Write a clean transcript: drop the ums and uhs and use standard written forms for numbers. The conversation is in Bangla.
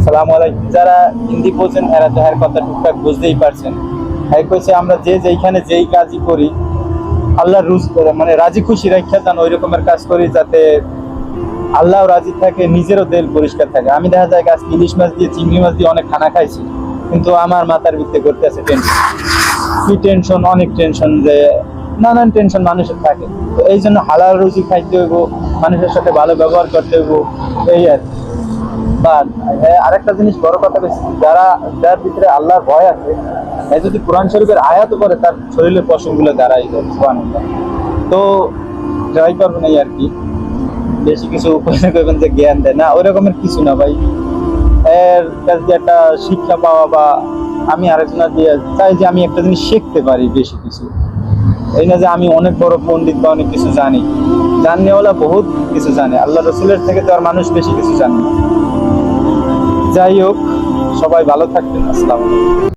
সালাম আলাইকুম। যারা হিন্দি বোঝেন এরা তো এর কথা টুকটাক বুঝতেই পারছেন। কইছে আমরা যে যেইখানে যেই কাজই করি আল্লাহর মানে রাজি খুশি রাখা যেন ওই রকমের কাজ করি যাতে আল্লাহও রাজি থাকে, নিজেরও দিল পরিষ্কার থাকে। আমি দেখা যায় আজকে ইলিশ মাছ দিয়ে চিংড়ি মাছ দিয়ে অনেক খানা খাইছি, কিন্তু আমার মাথার ভিতরে করতে আছে টেনশন। কি টেনশন, অনেক টেনশন, যে নানান টেনশন মানুষের থাকে। তো এই জন্য হালাল রুজি খাইতে হইব, মানুষের সাথে ভালো ব্যবহার করতে হইব, এই আর কি। বা আরেকটা জিনিস বড় কথা বেশি, যার ভিতরে আল্লাহর ভয় আছে, যদি কোরআন শরীফের আয়াত করে তার শরীরের পশমগুলো দাঁড়াই যায়। সুবহানাল্লাহ। তো ট্রাই করবেন এই আর কি। বেশি কিছু করবেন যে জ্ঞান দেয় না, ওই রকমের কিছু না ভাই। এর কাছ দিয়ে একটা শিক্ষা পাওয়া, বা আমি আরেকজনের দিয়ে চাই যে আমি একটা জিনিস শিখতে পারি বেশি কিছু। এই না যে আমি অনেক বড় পণ্ডিত বা অনেক কিছু জানি, জাননেওয়ালা বহুত কিছু জানে, আল্লাহ রসুলের থেকে তো আর মানুষ বেশি কিছু জানে না। যাই হোক, সবাই ভালো থাকবেন। আসসালামু আলাইকুম।